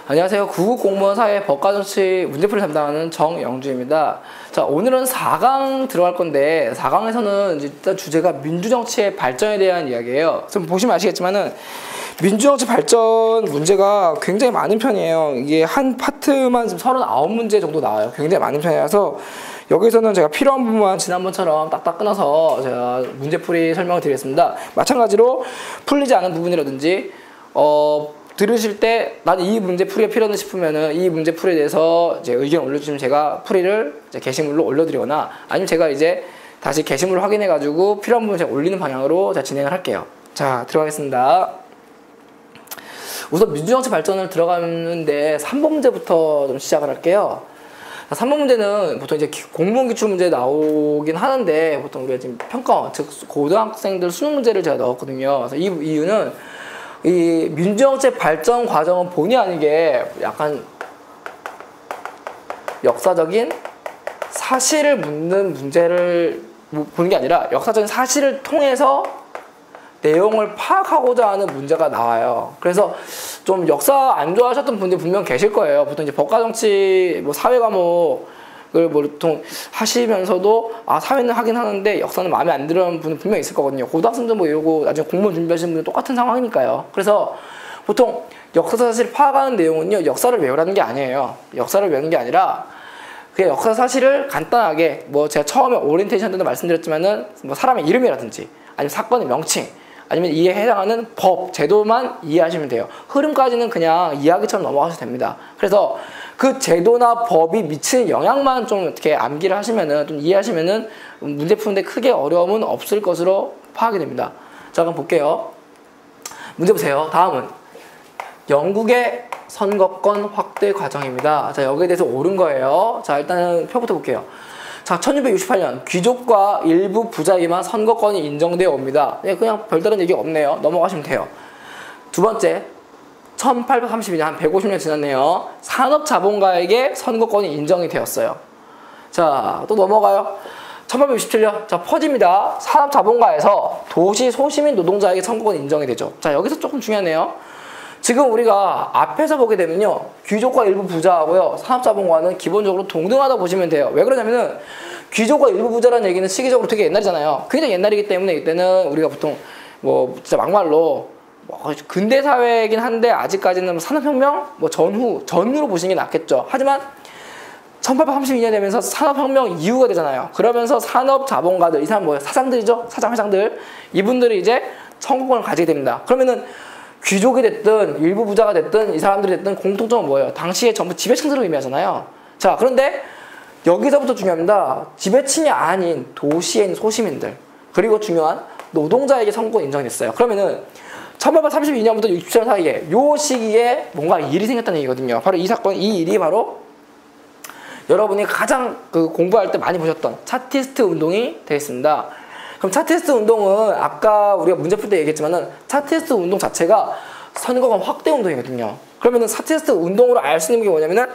안녕하세요. 구급 공무원 사회 법과정치 문제풀이 담당하는 정영주입니다. 자, 오늘은 4강 들어갈 건데 4강에서는 일단 주제가 민주정치의 발전에 대한 이야기예요. 지금 보시면 아시겠지만은 민주정치 발전 문제가 굉장히 많은 편이에요. 이게 한 파트만 지금 39문제 정도 나와요. 굉장히 많은 편이라서 여기서는 제가 필요한 부분만 지난번처럼 딱딱 끊어서 제가 문제풀이 설명을 드리겠습니다. 마찬가지로 풀리지 않은 부분이라든지 들으실 때 난 이 문제 풀이가 필요하다 싶으면은 이 문제 풀이에 대해서 이제 의견 올려주시면 제가 풀이를 이제 게시물로 올려드리거나 아니면 제가 이제 다시 게시물을 확인해가지고 필요한 부분 제가 올리는 방향으로 제가 진행을 할게요. 자, 들어가겠습니다. 우선 민주정치 발전을 들어가는데 3번 문제부터 좀 시작을 할게요. 3번 문제는 보통 이제 공무원 기출 문제 나오긴 하는데 보통 우리가 지금 평가원, 즉 고등학생들 수능 문제를 제가 넣었거든요. 그래서 이 이유는 이 민주정치 발전 과정은 본의 아니게 약간 역사적인 사실을 묻는 문제를 보는 게 아니라 역사적인 사실을 통해서 내용을 파악하고자 하는 문제가 나와요. 그래서 좀 역사 안 좋아하셨던 분들이 분명 계실 거예요. 보통 이제 법과정치 뭐 사회 과목을 보통 하시면서도 사회는 하긴 하는데 역사는 마음에 안 드는 분은 분명 있을 거거든요. 고등학생들 뭐 이러고 나중에 공무원 준비하시는 분은 똑같은 상황이니까요. 그래서 보통 역사 사실을 파악하는 내용은요, 역사를 외우라는 게 아니에요. 역사를 외우는 게 아니라 그냥 역사 사실을 간단하게 뭐 제가 처음에 오리엔테이션 때도 말씀드렸지만은 뭐 사람의 이름이라든지 아니면 사건의 명칭 아니면 이에 해당하는 법, 제도만 이해하시면 돼요. 흐름까지는 그냥 이야기처럼 넘어가셔도 됩니다. 그래서 그 제도나 법이 미치는 영향만 좀 어떻게 암기를 하시면은, 좀 이해하시면은 문제 푸는데 크게 어려움은 없을 것으로 파악이 됩니다. 자, 그럼 볼게요. 문제 보세요. 다음은 영국의 선거권 확대 과정입니다. 자, 여기에 대해서 옳은 거예요. 자, 일단은 표부터 볼게요. 자, 1668년 귀족과 일부 부자에게만 선거권이 인정되어 옵니다. 그냥 별다른 얘기 없네요. 넘어가시면 돼요. 두 번째, 1832년, 한 150년 지났네요. 산업자본가에게 선거권이 인정이 되었어요. 자, 또 넘어가요. 1867년, 자, 퍼집니다. 산업자본가에서 도시 소시민 노동자에게 선거권이 인정이 되죠. 자, 여기서 조금 중요하네요. 지금 우리가 앞에서 보게 되면요, 귀족과 일부 부자하고요, 산업자본가는 기본적으로 동등하다 보시면 돼요. 왜 그러냐면은 귀족과 일부 부자라는 얘기는 시기적으로 되게 옛날이잖아요. 굉장히 옛날이기 때문에 이때는 우리가 보통 뭐 진짜 막말로 뭐 근대 사회이긴 한데 아직까지는 산업혁명 뭐 전후로 보시는 게 낫겠죠. 하지만 1832년 되면서 산업혁명 이후가 되잖아요. 그러면서 산업자본가들, 이 사람 뭐예요? 사장들이죠? 사장, 회장들. 이분들이 이제 선거권을 가지게 됩니다. 그러면은 귀족이 됐든 일부 부자가 됐든 이 사람들이 됐든 공통점은 뭐예요? 당시에 전부 지배층들을 의미하잖아요. 자, 그런데 여기서부터 중요합니다. 지배층이 아닌 도시에 있는 소시민들, 그리고 중요한 노동자에게 선거권이 인정됐어요. 그러면은 1832년부터 67년 사이에 요 시기에 뭔가 일이 생겼다는 얘기거든요. 바로 이 사건, 이 일이 바로 여러분이 가장 공부할 때 많이 보셨던 차티스트 운동이 되겠습니다. 그럼 차티스트 운동은 아까 우리가 문제 풀 때 얘기했지만은 차티스트 운동 자체가 선거권 확대 운동이거든요. 그러면은 차티스트 운동으로 알 수 있는 게 뭐냐면은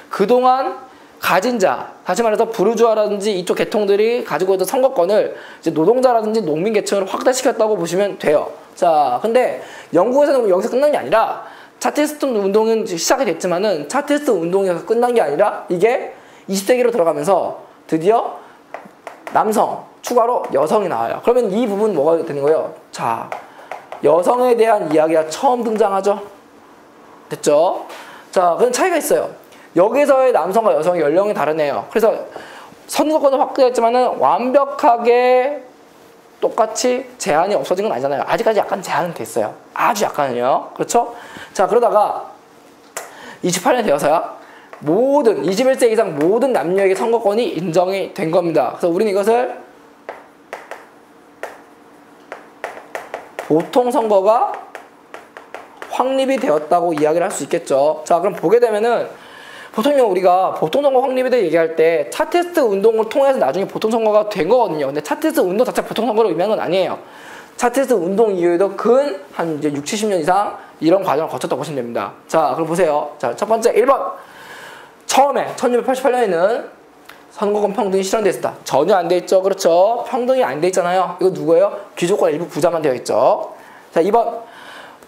그동안 가진 자, 다시 말해서 부르주아라든지 이쪽 계통들이 가지고 있던 선거권을 이제 노동자라든지 농민 계층으로 확대시켰다고 보시면 돼요. 자, 근데 영국에서는 여기서 끝난 게 아니라 차티스트 운동은 시작이 됐지만은 차티스트 운동에서 끝난 게 아니라 이게 20세기로 들어가면서 드디어 남성, 추가로 여성이 나와요. 그러면 이 부분 뭐가 되는 거예요? 자, 여성에 대한 이야기가 처음 등장하죠? 됐죠? 자, 그런 차이가 있어요. 여기서의 남성과 여성의 연령이 다르네요. 그래서 선거권은 확대했지만은 완벽하게 똑같이 제한이 없어진 건 아니잖아요. 아직까지 약간 제한은 됐어요. 아주 약간은요. 그렇죠? 자, 그러다가 28년 되어서야 모든 21세 이상 모든 남녀에게 선거권이 인정이 된 겁니다. 그래서 우리는 이것을 보통선거가 확립이 되었다고 이야기를 할 수 있겠죠. 자, 그럼 보게 되면은 보통요, 우리가 보통선거 확립에 대해 얘기할 때 차티스트 운동을 통해서 나중에 보통선거가 된 거거든요. 근데 차티스트 운동 자체가 보통선거를 의미하는 건 아니에요. 차티스트 운동 이후에도 한 이제 60, 70년 이상 이런 과정을 거쳤다고 보시면 됩니다. 자, 그럼 보세요. 자, 첫 번째 1번. 처음에 1688년에는 선거권 평등이 실현됐다. 전혀 안 돼 있죠. 그렇죠. 평등이 안 돼 있잖아요. 이거 누구예요? 귀족과 일부 부자만 되어 있죠. 자, 2번.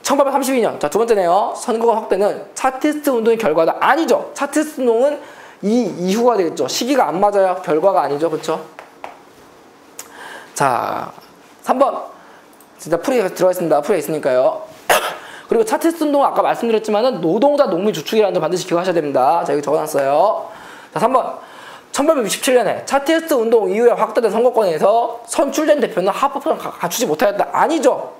1832년. 자, 두 번째네요. 선거권 확대는 차티스트 운동의 결과다. 아니죠. 차티스트 운동은 이 이후가 되겠죠. 시기가 안 맞아요. 결과가 아니죠. 그렇죠? 자, 3번. 진짜 풀이가 들어가 있습니다. 풀이가 있으니까요. 그리고 차티스트 운동은 아까 말씀드렸지만은 노동자 농민 주축이라는 점 반드시 기억하셔야 됩니다. 자, 여기 적어놨어요. 자, 3번. 1867년에 차티스트 운동 이후에 확대된 선거권에서 선출된 대표는 합법성을 갖추지 못하였다. 아니죠.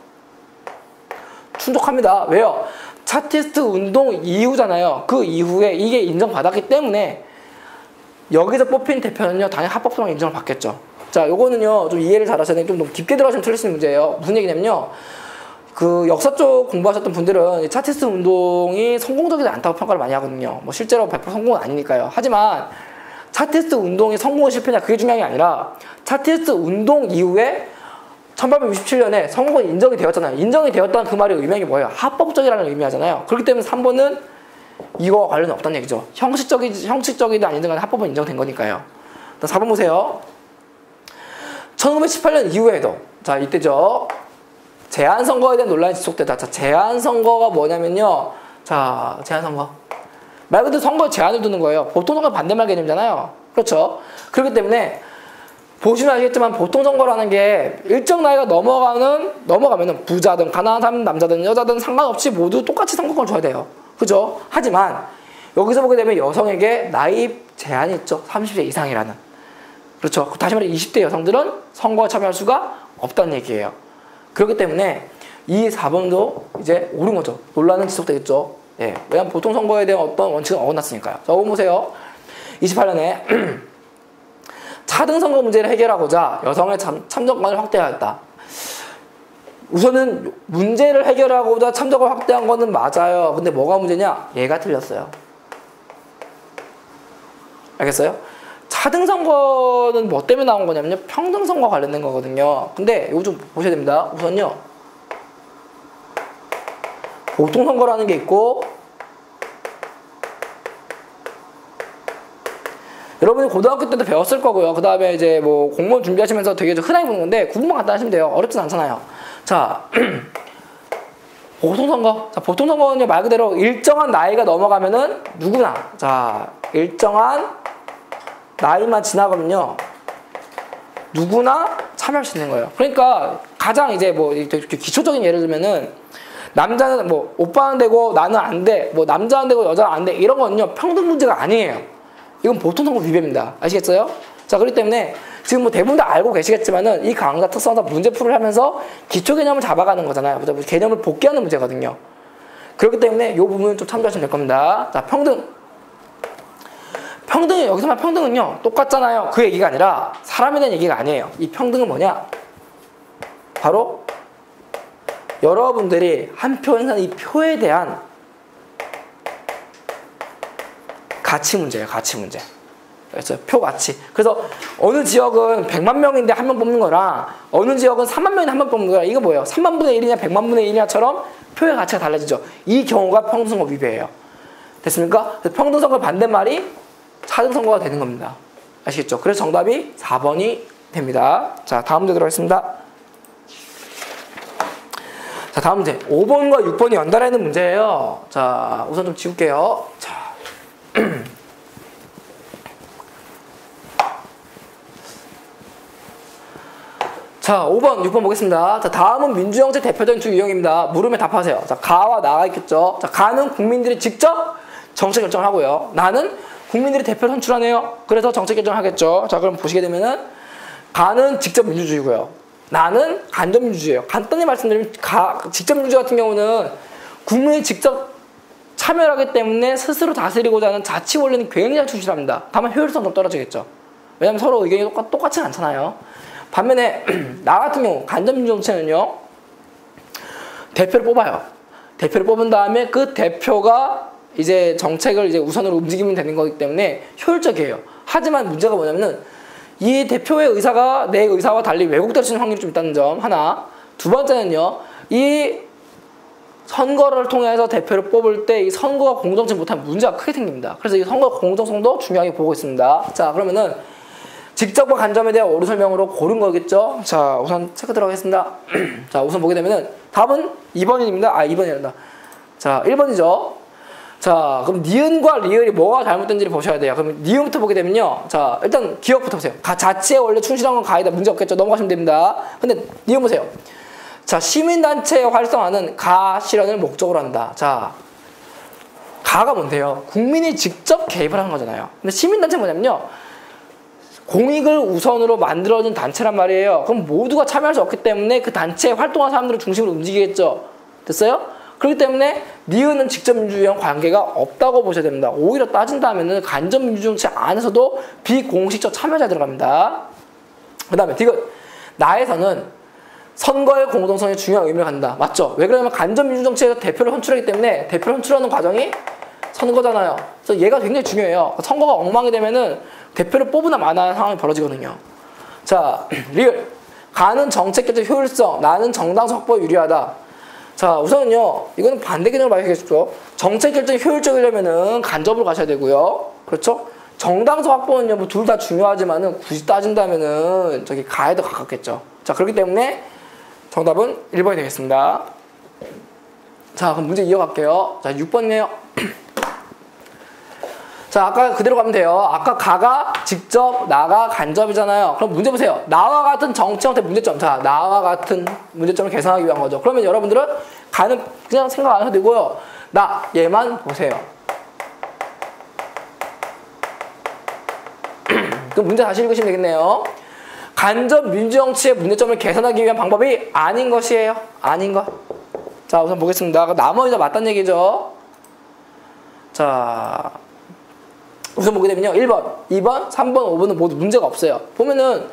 충족합니다. 왜요? 차티스트 운동 이후잖아요. 그 이후에 이게 인정받았기 때문에 여기서 뽑힌 대표는요, 당연히 합법성 인정을 받겠죠. 자, 요거는요, 좀 이해를 잘 하셔야 돼요. 좀 너무 깊게 들어가시면 틀릴 수 있는 문제예요. 무슨 얘기냐면요, 그 역사 쪽 공부하셨던 분들은 차티스트 운동이 성공적이지 않다고 평가를 많이 하거든요. 뭐 실제로 100% 성공은 아니니까요. 하지만 차티스트 운동이 성공은 실패냐, 그게 중요한 게 아니라 차티스트 운동 이후에 1867년에 성공이 인정이 되었잖아요. 인정이 되었다는 그 말의 의미가 뭐예요? 합법적이라는 의미하잖아요. 그렇기 때문에 3번은 이거와 관련이 없다는 얘기죠. 형식적이든 아니든 간에 합법은 인정된 거니까요. 4번 보세요. 1918년 이후에도, 자, 이때죠. 제한선거에 대한 논란이 지속되다. 자, 제한선거가 뭐냐면요. 자, 제한선거. 말 그대로 선거에 제한을 두는 거예요. 보통선거 반대말 개념이잖아요. 그렇죠? 그렇기 때문에 보시면 아시겠지만 보통선거라는 게 일정 나이가 넘어가면은 부자든 가난한 남자든 여자든 상관없이 모두 똑같이 선거권을 줘야 돼요. 그죠? 하지만 여기서 보게 되면 여성에게 나이 제한이 있죠. 30세 이상이라는. 그렇죠? 다시 말해 20대 여성들은 선거에 참여할 수가 없다는 얘기예요. 그렇기 때문에 이 4번도 이제 옳은 거죠. 논란은 지속되겠죠. 예. 왜냐면 보통선거에 대한 어떤 원칙은 어긋났으니까요. 자, 5번 보세요. 28년에 차등 선거 문제를 해결하고자 여성의 참정권을 확대하였다. 우선은 문제를 해결하고자 참정을 확대한 거는 맞아요. 근데 뭐가 문제냐? 얘가 틀렸어요. 알겠어요? 차등 선거는 뭐 때문에 나온 거냐면요. 평등 선거 관련된 거거든요. 근데 이거 좀 보셔야 됩니다. 우선요. 보통 선거라는 게 있고, 여러분이 고등학교 때도 배웠을 거고요. 그 다음에 이제 뭐 공무원 준비하시면서 되게 흔하게 보는 건데, 구분만 간단히 하시면 돼요. 어렵진 않잖아요. 자, 보통선거. 자, 보통선거는요, 말 그대로 일정한 나이가 넘어가면은 누구나, 자, 일정한 나이만 지나가면요, 누구나 참여할 수 있는 거예요. 그러니까 가장 이제 뭐 기초적인 예를 들면은, 남자는 뭐 오빠는 되고 나는 안 돼, 뭐 남자는 되고 여자는 안 돼, 이런 거는요 평등 문제가 아니에요. 이건 보통선거 위배입니다. 아시겠어요? 자, 그렇기 때문에 지금 뭐 대부분 다 알고 계시겠지만은 이 강좌 특성상 문제풀이를 하면서 기초 개념을 잡아가는 거잖아요. 개념을 복귀하는 문제거든요. 그렇기 때문에 이 부분은 좀 참조하시면 될 겁니다. 자, 평등. 평등이, 여기서만 평등은요 똑같잖아요. 그 얘기가 아니라 사람에 대한 얘기가 아니에요. 이 평등은 뭐냐? 바로 여러분들이 한 표 행사는 이 표에 대한 가치 문제예요. 가치 문제. 그래서 표 가치. 그래서 어느 지역은 100만 명인데 한 명 뽑는 거랑 어느 지역은 3만 명인데 한 명 뽑는 거랑 이거 뭐예요? 3만 분의 1이냐 100만 분의 1이냐처럼 표의 가치가 달라지죠. 이 경우가 평등선거 위배예요. 됐습니까? 평등선거 반대말이 차등선거가 되는 겁니다. 아시겠죠? 그래서 정답이 4번이 됩니다. 자, 다음 문제 들어가겠습니다. 자, 다음 문제. 5번과 6번이 연달아 있는 문제예요. 자, 우선 좀 지울게요. 자. 자, 5번, 6번 보겠습니다. 자, 다음은 민주정책 대표적인 두 유형입니다. 물으면 답하세요. 자, 가와 나가 있겠죠. 자, 가는 국민들이 직접 정책 결정을 하고요. 나는 국민들이 대표를 선출하네요. 그래서 정책 결정을 하겠죠. 자, 그럼 보시게 되면은 가는 직접 민주주의고요. 나는 간접 민주주의예요. 간단히 말씀드리면 직접 민주주의 같은 경우는 국민이 직접 참여를 하기 때문에 스스로 다스리고자 하는 자치 원리는 굉장히 충실합니다. 다만 효율성 좀 떨어지겠죠. 왜냐면 서로 의견이 똑같진 않잖아요. 반면에 나 같은 경우 간접 민주정책은요, 대표를 뽑아요. 대표를 뽑은 다음에 그 대표가 이제 정책을 이제 우선으로 움직이면 되는 거기 때문에 효율적이에요. 하지만 문제가 뭐냐면은 이 대표의 의사가 내 의사와 달리 왜곡될 수 있는 확률이 좀 있다는 점 하나. 두 번째는요, 이 선거를 통해서 대표를 뽑을 때 이 선거가 공정치 못하면 문제가 크게 생깁니다. 그래서 이 선거 공정성도 중요하게 보고 있습니다. 자, 그러면은 직접과 간접에 대한 어루 설명으로 고른 거겠죠? 자, 우선 체크 들어가겠습니다. 자, 우선 보게 되면은 답은 2번입니다. 아, 2번이란다. 자, 1번이죠. 자, 그럼 니은과 리을이 뭐가 잘못된지를 보셔야 돼요. 그럼 니은부터 보게 되면요. 자, 일단 기억부터 보세요. 자체에 원래 충실한 건 가이다. 문제 없겠죠? 넘어가시면 됩니다. 근데 니은 보세요. 자, 시민단체 활성화는 가 실현을 목적으로 한다. 자, 가가 뭔데요? 국민이 직접 개입을 하는 거잖아요. 근데 시민단체는 뭐냐면요. 공익을 우선으로 만들어진 단체란 말이에요. 그럼 모두가 참여할 수 없기 때문에 그 단체에 활동하는 사람들을 중심으로 움직이겠죠. 됐어요? 그렇기 때문에 니은은 직접 민주주의랑 관계가 없다고 보셔야 됩니다. 오히려 따진다면은 간접 민주정치 안에서도 비공식적 참여자 들어갑니다. 그 다음에 디귿. 나에서는 선거의 공동성이 중요한 의미를 갖는다. 맞죠? 왜 그러냐면 간접 민주정치에서 대표를 선출하기 때문에 대표를 선출하는 과정이 선거잖아요. 그래서 얘가 굉장히 중요해요. 선거가 엉망이 되면은 대표를 뽑으나 마나한 상황이 벌어지거든요. 자, 리을. 가는 정책 결정 효율성, 나는 정당성 확보에 유리하다. 자, 우선은요, 이거는 반대 개념으로 봐야겠죠. 정책 결정 효율적이려면은 간접으로 가셔야 되고요. 그렇죠? 정당성 확보는요, 뭐 둘 다 중요하지만은 굳이 따진다면은 저기 가에 더 가깝겠죠. 자, 그렇기 때문에 정답은 1번이 되겠습니다. 자, 그럼 문제 이어갈게요. 자, 6번이네요. 자, 아까 그대로 가면 돼요. 아까 가가 직접, 나가 간접이잖아요. 그럼 문제 보세요. 나와 같은 정치 형태 문제점. 자, 나와 같은 문제점을 개선하기 위한 거죠. 그러면 여러분들은 가는 그냥 생각 안 해도 되고요. 나, 얘만 보세요. 그럼 문제 다시 읽으시면 되겠네요. 간접 민주정치의 문제점을 개선하기 위한 방법이 아닌 것이에요. 아닌 것. 자, 우선 보겠습니다. 나머지 다 맞다는 얘기죠. 자, 우선 보게 되면요. 1번, 2번, 3번, 5번은 모두 문제가 없어요. 보면은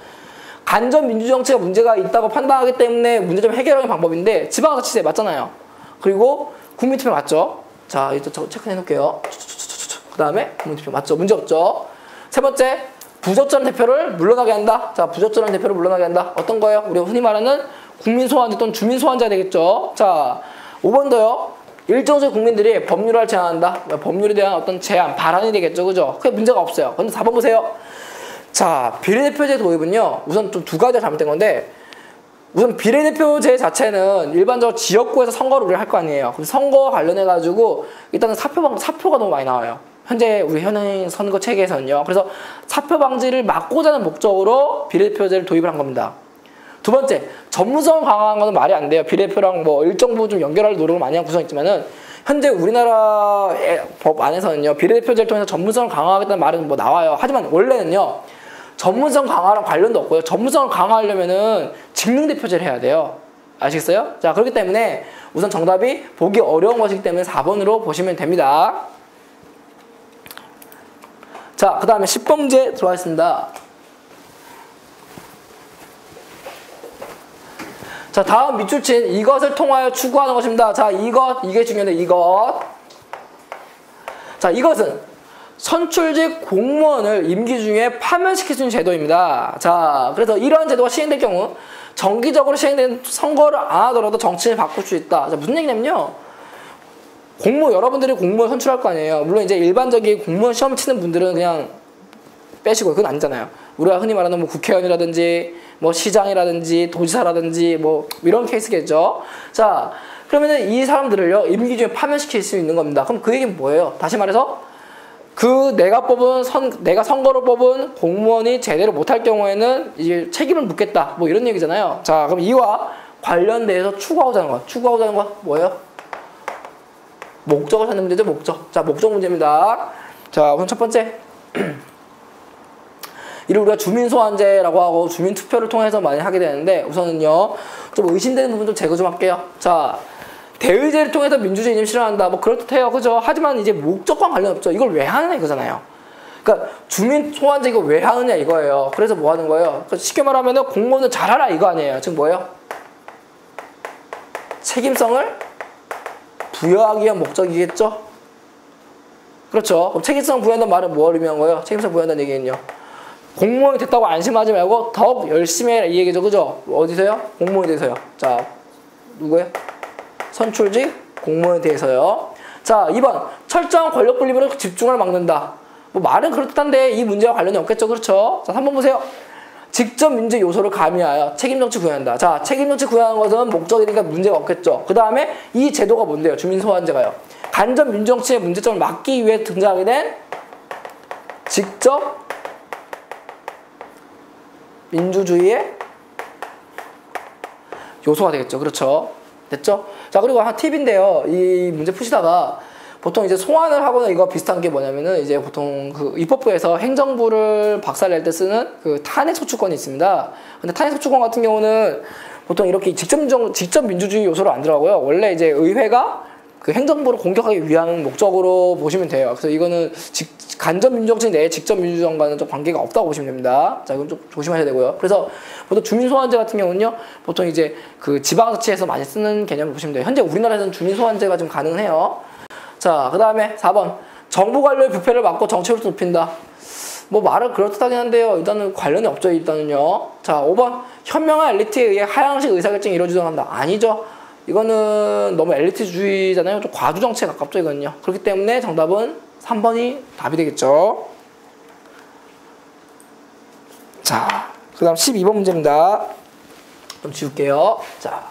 간접 민주정치가 문제가 있다고 판단하기 때문에 문제점 해결하는 방법인데 지방자치제 맞잖아요. 그리고 국민투표 맞죠? 자, 이거 저 체크해 놓을게요. 그 다음에 국민투표 맞죠? 문제 없죠? 세 번째, 부적절한 대표를 물러나게 한다. 자, 부적절한 대표를 물러나게 한다. 어떤 거예요? 우리가 흔히 말하는 국민소환자 또는 주민소환자 되겠죠? 자, 5번도요. 일정수의 국민들이 법률을 제안한다. 법률에 대한 어떤 제안, 발안이 되겠죠. 그죠? 그게 문제가 없어요. 근데 4번 보세요. 자, 비례대표제 도입은요. 우선 좀 두 가지가 잘못된 건데 우선 비례대표제 자체는 일반적으로 지역구에서 선거를 우리가 할 거 아니에요. 그럼 선거와 관련해가지고 일단은 사표가 너무 많이 나와요. 현재 우리 현행 선거 체계에서는요. 그래서 사표 방지를 막고자 하는 목적으로 비례대표제를 도입을 한 겁니다. 두 번째, 전문성을 강화한 거는 말이 안 돼요. 비례대표랑 뭐 일정 부분 좀 연결할 노력을 많이 한 구성이 있지만은 현재 우리나라 법 안에서는요. 비례대표제를 통해서 전문성을 강화하겠다는 말은 뭐 나와요. 하지만 원래는요. 전문성 강화랑 관련도 없고요. 전문성을 강화하려면은 직능대표제를 해야 돼요. 아시겠어요? 자, 그렇기 때문에 우선 정답이 보기 어려운 것이기 때문에 4번으로 보시면 됩니다. 자, 그 다음에 10번 문제 들어가겠습니다. 자, 다음 밑줄친 이것을 통하여 추구하는 것입니다. 자, 이게 중요한데 이것. 자, 이것은 선출직 공무원을 임기 중에 파면시킬 수 있는 제도입니다. 자, 그래서 이러한 제도가 시행될 경우 정기적으로 시행된 선거를 안 하더라도 정치인을 바꿀 수 있다. 자, 무슨 얘기냐면요. 여러분들이 공무원 선출할 거 아니에요. 물론 이제 일반적인 공무원 시험 치는 분들은 그냥 빼시고 그건 아니잖아요. 우리가 흔히 말하는 뭐 국회의원이라든지 뭐 시장이라든지 도지사라든지 뭐 이런 케이스겠죠. 자, 그러면은 이 사람들을요 임기 중에 파면시킬 수 있는 겁니다. 그럼 그 얘기는 뭐예요? 다시 말해서 내가 선거로 뽑은 공무원이 제대로 못할 경우에는 이제 책임을 묻겠다. 뭐 이런 얘기잖아요. 자, 그럼 이와 관련돼서 추구하고자 하는 거. 추구하고자 하는 거 뭐예요? 목적을 찾는 문제죠. 목적. 자, 목적 문제입니다. 자, 우선 첫 번째. 이를 우리가 주민소환제라고 하고 주민투표를 통해서 많이 하게 되는데 우선은요. 좀 의심되는 부분 좀 제거 좀 할게요. 자, 대의제를 통해서 민주주의 이념 실현한다. 뭐 그렇대요. 그죠? 하지만 이제 목적과 관련 없죠. 이걸 왜 하느냐 이거잖아요. 그러니까 주민소환제 이거 왜 하느냐 이거예요. 그래서 뭐 하는 거예요? 그러니까 쉽게 말하면 공무원을 잘하라 이거 아니에요. 즉 뭐예요? 책임성을 부여하기 위한 목적이겠죠? 그렇죠. 그럼 책임성 부여한다는 말은 뭘 의미한 거예요? 책임성 부여한다는 얘기는요. 공무원이 됐다고 안심하지 말고 더욱 열심히 해라 이 얘기죠. 그죠? 어디서요? 공무원에 대해서요. 자, 누구예요? 선출직 공무원에 대해서요. 자, 2번. 철저한 권력 분립으로 집중을 막는다. 뭐 말은 그렇단데 이 문제와 관련이 없겠죠. 그렇죠? 자, 3번 보세요. 직접 민주 요소를 가미하여 책임 정치 구현한다. 자, 책임 정치 구현하는 것은 목적이니까 문제가 없겠죠. 그 다음에 이 제도가 뭔데요? 주민 소환제가요. 간접 민주 정치의 문제점을 막기 위해 등장하게 된 직접 민주주의의 요소가 되겠죠. 그렇죠? 됐죠? 자, 그리고 한 팁인데요. 이 문제 푸시다가 보통 이제 소환을 하거나 이거 비슷한 게 뭐냐면은 이제 보통 그 입법부에서 행정부를 박살낼 때 쓰는 그 탄핵 소추권이 있습니다. 근데 탄핵 소추권 같은 경우는 보통 이렇게 직접 민주주의 요소를 안 들어가고요. 원래 이제 의회가 그 행정부를 공격하기 위한 목적으로 보시면 돼요. 그래서 이거는 간접 민주정치 내에 직접 민주정과는 좀 관계가 없다고 보시면 됩니다. 자, 이건 좀 조심하셔야 되고요. 그래서 보통 주민소환제 같은 경우는요, 보통 이제 그 지방자치에서 많이 쓰는 개념을 보시면 돼요. 현재 우리나라에서는 주민소환제가 좀 가능해요. 자, 그 다음에 4번. 정부 관료의 부패를 막고 정치율을 높인다. 뭐 말은 그렇다긴 한데요. 일단은 관련이 없죠. 일단은요. 자, 5번. 현명한 엘리트에 의해 하향식 의사결정이 이루어지도록 한다. 아니죠. 이거는 너무 엘리트주의잖아요. 좀 과주 정치에 가깝죠. 이거는요. 그렇기 때문에 정답은 3번이 답이 되겠죠. 자, 그 다음 12번 문제입니다. 좀 지울게요. 자.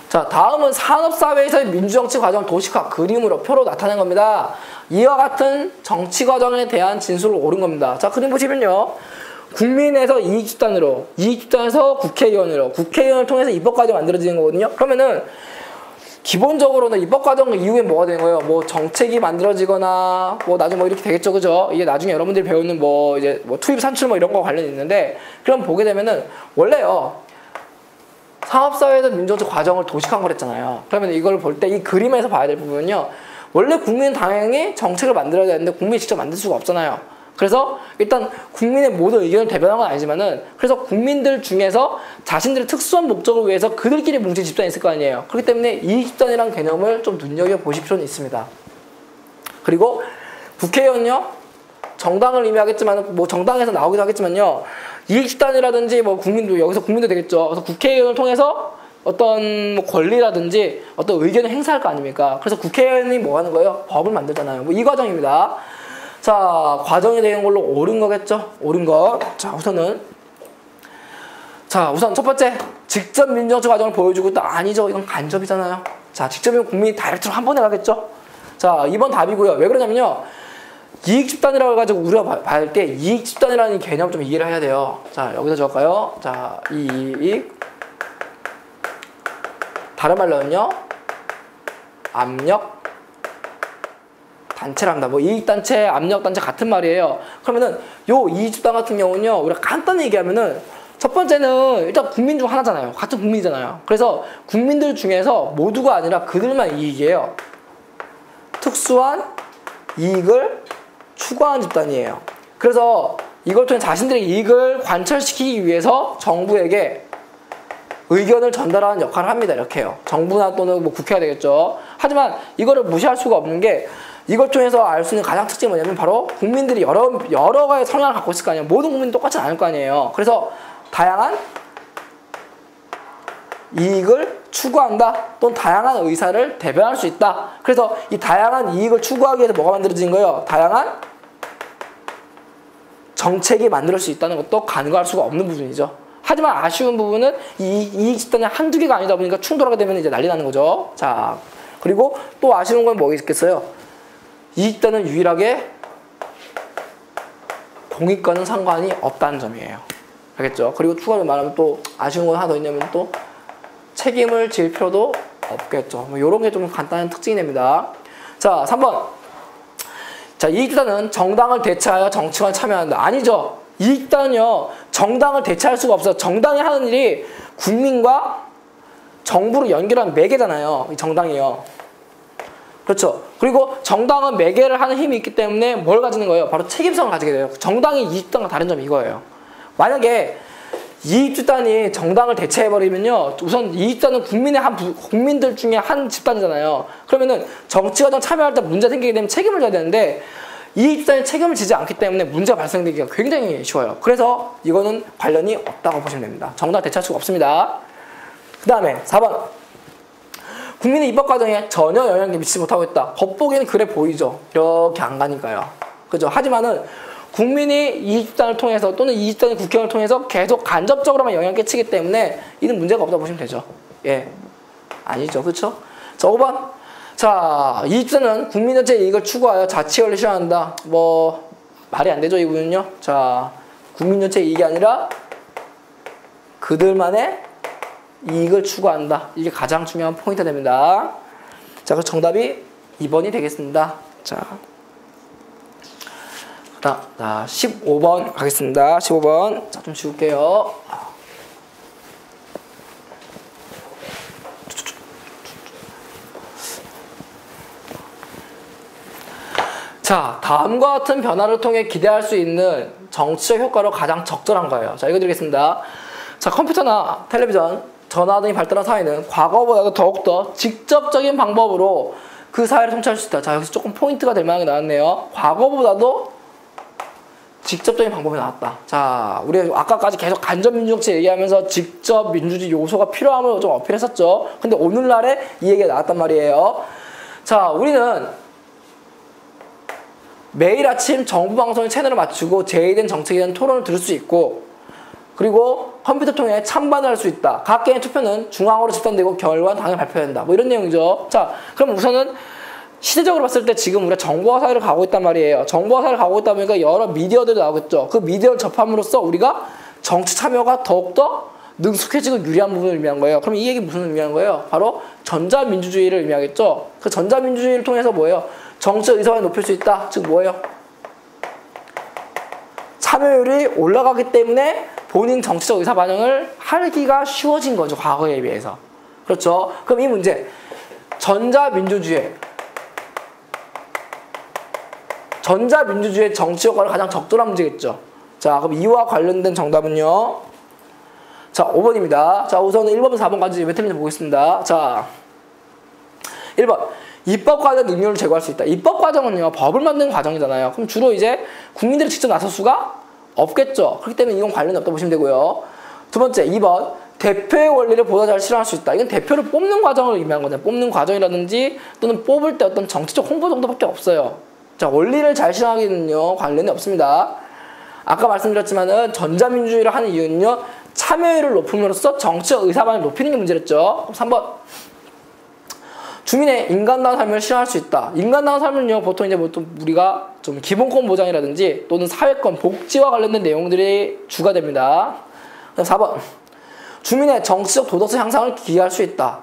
자, 다음은 산업사회에서의 민주정치 과정 도식화 그림으로 표로 나타낸 겁니다. 이와 같은 정치 과정에 대한 진술을 옳은 겁니다. 자, 그림 보시면요. 국민에서 이익집단에서 국회의원으로, 국회의원을 통해서 입법과정이 만들어지는 거거든요. 그러면은 기본적으로는 입법과정 이후에 뭐가 되는 거예요? 뭐 정책이 만들어지거나 뭐 나중에 뭐 이렇게 되겠죠, 그죠? 이게 나중에 여러분들이 배우는 뭐 이제 뭐 투입 산출 뭐 이런 거 관련이 있는데, 그럼 보게 되면은 원래요. 사업사회에서 민주정치 과정을 도식한 거랬잖아요. 그러면 이걸 볼 때 이 그림에서 봐야 될 부분은요. 원래 국민은 당연히 정책을 만들어야 되는데 국민이 직접 만들 수가 없잖아요. 그래서 일단 국민의 모든 의견을 대변한 건 아니지만은 그래서 국민들 중에서 자신들의 특수한 목적을 위해서 그들끼리 뭉친 집단이 있을 거 아니에요. 그렇기 때문에 이 집단이라는 개념을 좀 눈여겨보실 필요는 있습니다. 그리고 국회의원은요. 정당을 의미하겠지만 뭐 정당에서 나오기도 하겠지만요. 이익집단이라든지 뭐 국민도 여기서 국민도 되겠죠. 그래서 국회의원을 통해서 어떤 뭐 권리라든지 어떤 의견을 행사할 거 아닙니까? 그래서 국회의원이 뭐 하는 거예요? 법을 만들잖아요. 뭐 이 과정입니다. 자, 과정이 되는 걸로 옳은 거겠죠? 옳은 거. 자, 우선 첫 번째 직접 민주정치 과정을 보여주고 또 아니죠. 이건 간접이잖아요. 자, 직접이면 국민이 다이렉트로 한 번에 가겠죠? 자, 2번 답이고요. 왜 그러냐면요. 이익집단이라고 해가지고 우리가 볼 때 이익집단이라는 개념을 좀 이해를 해야 돼요. 자, 여기서 적을까요? 자, 이익. 다른 말로는요. 압력 단체랍니다. 뭐 이익단체, 압력단체 같은 말이에요. 그러면은 요 이익집단 같은 경우는요. 우리가 간단히 얘기하면은 첫 번째는 일단 국민 중 하나잖아요. 같은 국민이잖아요. 그래서 국민들 중에서 모두가 아니라 그들만 이익이에요. 특수한 이익을 추구하는 집단이에요. 그래서 이걸 통해 자신들의 이익을 관철시키기 위해서 정부에게 의견을 전달하는 역할을 합니다. 이렇게요. 정부나 또는 뭐 국회가 되겠죠. 하지만 이거를 무시할 수가 없는 게 이걸 통해서 알 수 있는 가장 특징이 뭐냐면 바로 국민들이 여러 가지 성향을 갖고 있을 거 아니에요. 모든 국민이 똑같지 않을 거 아니에요. 그래서 다양한 이익을 추구한다 또는 다양한 의사를 대변할 수 있다. 그래서 이 다양한 이익을 추구하기 위해서 뭐가 만들어진 거예요? 다양한 정책이 만들 수 있다는 것도 간과할 수가 없는 부분이죠. 하지만 아쉬운 부분은 이 이익 집단이 한두 개가 아니다 보니까 충돌하게 되면 이제 난리 나는 거죠. 자, 그리고 또 아쉬운 건 뭐가 있겠어요? 이익 집단은 유일하게 공익과는 상관이 없다는 점이에요. 알겠죠? 그리고 추가로 말하면 또 아쉬운 건 하나 더 있냐면 또 책임을 질 필요도 없겠죠. 뭐 이런 게 좀 간단한 특징이 됩니다. 자, 3번. 자, 이익집단은 정당을 대체하여 정치관에 참여한다. 아니죠. 이익집단은요, 정당을 대체할 수가 없어요. 정당이 하는 일이 국민과 정부를 연결하는 매개잖아요. 이 정당이요. 그렇죠. 그리고 정당은 매개를 하는 힘이 있기 때문에 뭘 가지는 거예요? 바로 책임성을 가지게 돼요. 정당이 이익집단과 다른 점이 이거예요. 만약에 이익집단이 정당을 대체해버리면요. 우선 이익집단은 국민들 중에 한 집단이잖아요. 그러면은 정치과정 참여할 때 문제 생기게 되면 책임을 져야 되는데 이익집단이 책임을 지지 않기 때문에 문제가 발생되기가 굉장히 쉬워요. 그래서 이거는 관련이 없다고 보시면 됩니다. 정당을 대체할 수가 없습니다. 그 다음에 4번. 국민의 입법 과정에 전혀 영향을 미치지 못하고 있다. 겉보기에는 그래 보이죠. 이렇게 안 가니까요. 그죠? 하지만은 국민이 20단을 통해서 또는 20단의 국회의원을 통해서 계속 간접적으로만 영향을 끼치기 때문에 이는 문제가 없다고 보시면 되죠. 예. 아니죠. 그렇죠? 자, 5번. 자, 20단은 국민 전체의 이익을 추구하여 자치 권리를 실현한다. 뭐 말이 안 되죠, 이 부분은요. 자, 국민 전체의 이익이 아니라 그들만의 이익을 추구한다. 이게 가장 중요한 포인트가 됩니다. 자, 그래서 정답이 2번이 되겠습니다. 자, 15번 가겠습니다. 15번. 자, 좀 지울게요. 자, 다음과 같은 변화를 통해 기대할 수 있는 정치적 효과로 가장 적절한 거예요. 자, 읽어드리겠습니다. 자, 컴퓨터나 텔레비전, 전화 등이 발달한 사회는 과거보다도 더욱더 직접적인 방법으로 그 사회를 통치할 수 있다. 자, 여기서 조금 포인트가 될 만한 게 나왔네요. 과거보다도 직접적인 방법이 나왔다. 자, 우리 아까까지 계속 간접민주정치 얘기하면서 직접 민주주의 요소가 필요함을 좀 어필했었죠. 근데 오늘날에 이 얘기가 나왔단 말이에요. 자, 우리는 매일 아침 정부 방송의 채널을 맞추고 제의된 정책에 대한 토론을 들을 수 있고, 그리고 컴퓨터 통해 찬반을 할 수 있다. 각 개인의 투표는 중앙으로 집단되고 결과는 당연히 발표된다. 뭐 이런 내용이죠. 자, 그럼 우선은 시대적으로 봤을 때 지금 우리가 정보화 사회를 가고 있단 말이에요. 정보화 사회를 가고 있다 보니까 여러 미디어들이 나오겠죠. 그 미디어를 접함으로써 우리가 정치 참여가 더욱더 능숙해지고 유리한 부분을 의미한 거예요. 그럼 이 얘기 무슨 의미하는 거예요? 바로 전자민주주의를 의미하겠죠. 그 전자민주주의를 통해서 뭐예요? 정치 의사를 높일 수 있다. 즉 뭐예요? 참여율이 올라가기 때문에 본인 정치적 의사 반영을 하기가 쉬워진 거죠. 과거에 비해서. 그렇죠? 그럼 이 문제, 전자민주주의의 정치 효과를 가장 적절한 문제겠죠. 자, 그럼 이와 관련된 정답은요. 자, 5번입니다. 자, 우선은 1번부터 4번까지 몇 틀린지 보겠습니다. 자, 1번. 입법 과정 능률을 제고할 수 있다. 입법 과정은요, 법을 만드는 과정이잖아요. 그럼 주로 이제 국민들이 직접 나설 수가 없겠죠. 그렇기 때문에 이건 관련이 없다고 보시면 되고요. 두 번째, 2번. 대표의 원리를 보다 잘 실현할 수 있다. 이건 대표를 뽑는 과정을 의미한 거잖아요. 뽑는 과정이라든지 또는 뽑을 때 어떤 정치적 홍보 정도밖에 없어요. 자, 원리를 잘 실현하기는요, 관련이 없습니다. 아까 말씀드렸지만은 전자민주주의를 하는 이유는요, 참여율을 높음으로써 정치적 의사반영을 높이는 게 문제랬죠. 3번. 주민의 인간다운 삶을 실현할 수 있다. 인간다운 삶은요, 보통 이제 우리가 좀 기본권 보장이라든지 또는 사회권, 복지와 관련된 내용들이 주가 됩니다. 그다음 4번. 주민의 정치적 도덕성 향상을 기여할 수 있다.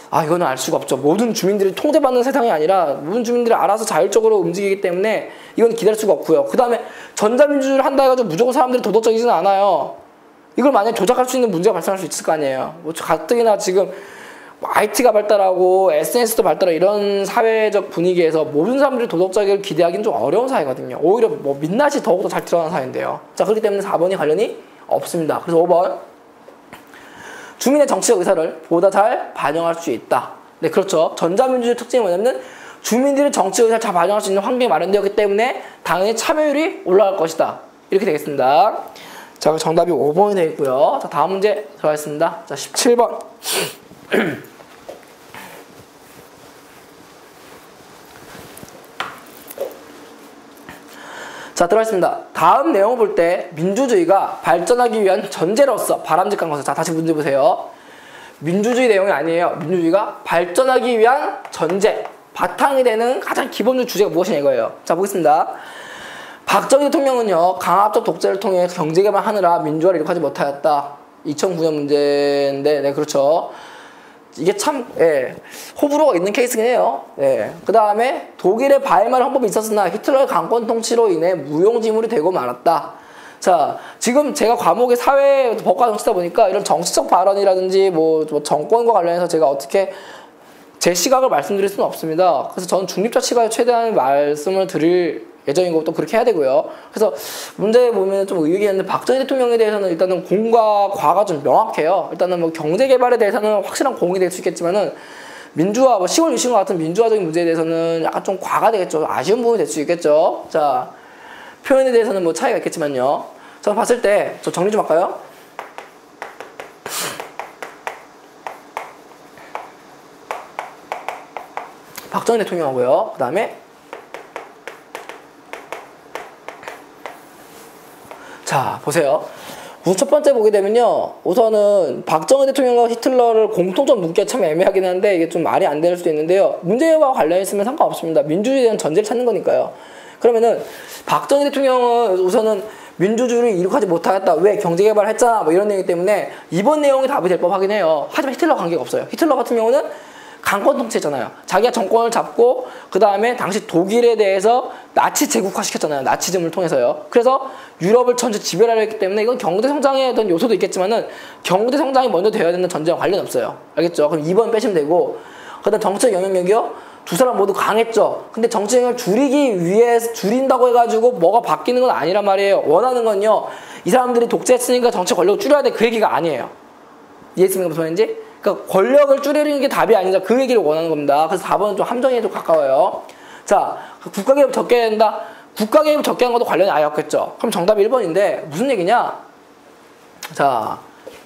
아, 이거는 알 수가 없죠. 모든 주민들이 통제받는 세상이 아니라 모든 주민들이 알아서 자율적으로 움직이기 때문에 이건 기대할 수가 없고요. 그 다음에 전자민주주의를 한다 해가지고 무조건 사람들이 도덕적이지는 않아요. 이걸 만약에 조작할 수 있는 문제가 발생할 수 있을 거 아니에요. 뭐 가뜩이나 지금 IT가 발달하고 SNS도 발달하고 이런 사회적 분위기에서 모든 사람들이 도덕적이를 기대하기는 좀 어려운 사회거든요. 오히려 뭐 민낯이 더욱더 잘 드러나는 사회인데요. 자, 그렇기 때문에 4번이 관련이 없습니다. 그래서 5번. 주민의 정치적 의사를 보다 잘 반영할 수 있다. 네, 그렇죠. 전자민주주의 특징이 뭐냐면 주민들이 정치 의사를 잘 반영할 수 있는 환경이 마련되었기 때문에 당연히 참여율이 올라갈 것이다. 이렇게 되겠습니다. 자, 정답이 5번이 되겠고요. 자, 다음 문제 들어가겠습니다. 자, 17번. 자, 들어가겠습니다. 다음 내용을 볼 때 민주주의가 발전하기 위한 전제로서 바람직한 것을, 자, 다시 문제 보세요. 민주주의 내용이 아니에요. 민주주의가 발전하기 위한 전제, 바탕이 되는 가장 기본적 주제가 무엇이냐 이거예요. 자, 보겠습니다. 박정희 대통령은요, 강압적 독재를 통해 경제 개발하느라 민주화를 이룩하지 못하였다. 2009년 문제인데, 네, 그렇죠. 이게 참, 예, 호불호가 있는 케이스긴 해요. 예. 그 다음에 독일의 바이마르 헌법이 있었으나 히틀러의 강권 통치로 인해 무용지물이 되고 말았다. 자, 지금 제가 과목이 사회 법과 정치다 보니까 이런 정치적 발언이라든지 뭐 정권과 관련해서 제가 어떻게 제 시각을 말씀드릴 수는 없습니다. 그래서 저는 중립적 시각에 최대한 말씀을 드릴 예정이고 또 그렇게 해야 되고요. 그래서 문제 보면 좀 의혹이 있는데 박정희 대통령에 대해서는 일단은 공과 과가 좀 명확해요. 일단은 뭐 경제 개발에 대해서는 확실한 공이 될 수 있겠지만은 민주화, 뭐 10월 유신과 같은 민주화적인 문제에 대해서는 약간 좀 과가 되겠죠. 아쉬운 부분이 될 수 있겠죠. 자, 표현에 대해서는 뭐 차이가 있겠지만요. 저는 봤을 때 저 정리 좀 할까요? 박정희 대통령하고요. 그 다음에 자 보세요. 우선 첫 번째 보게 되면요. 우선은 박정희 대통령과 히틀러를 공통점 묶기가 참 애매하긴 한데 이게 좀 말이 안 될 수도 있는데요. 문제와 관련있으면 상관없습니다. 민주주의에 대한 전제를 찾는 거니까요. 그러면은 박정희 대통령은 우선은 민주주의를 이룩하지 못하겠다. 왜? 경제개발을 했잖아. 뭐 이런 내용 때문에 이번 내용이 답이 될 법하긴 해요. 하지만 히틀러 관계가 없어요. 히틀러 같은 경우는 강권 통치했잖아요. 자기가 정권을 잡고 그 다음에 당시 독일에 대해서 나치 제국화 시켰잖아요. 나치즘을 통해서요. 그래서 유럽을 전체 지배하려 했기 때문에 이건 경제 성장의 어떤 요소도 있겠지만은 경제 성장이 먼저 되어야 되는 전제와 관련 없어요. 알겠죠? 그럼 2번 빼시면 되고 그다음 정치적 영향력이요. 두 사람 모두 강했죠. 근데 정치적 영향을 줄이기 위해 줄인다고 해가지고 뭐가 바뀌는 건 아니란 말이에요. 원하는 건요. 이 사람들이 독재했으니까 정치 권력을 줄여야 돼. 그 얘기가 아니에요. 이해했습니까? 무슨 말인지? 그러니까 권력을 줄이는 게 답이 아니라 그 얘기를 원하는 겁니다. 그래서 4번은 좀 함정에 좀 가까워요. 자, 국가개입 적게 해야 된다. 국가개입 적게 한 것도 관련이 아예 없겠죠. 그럼 정답이 1번인데 무슨 얘기냐? 자,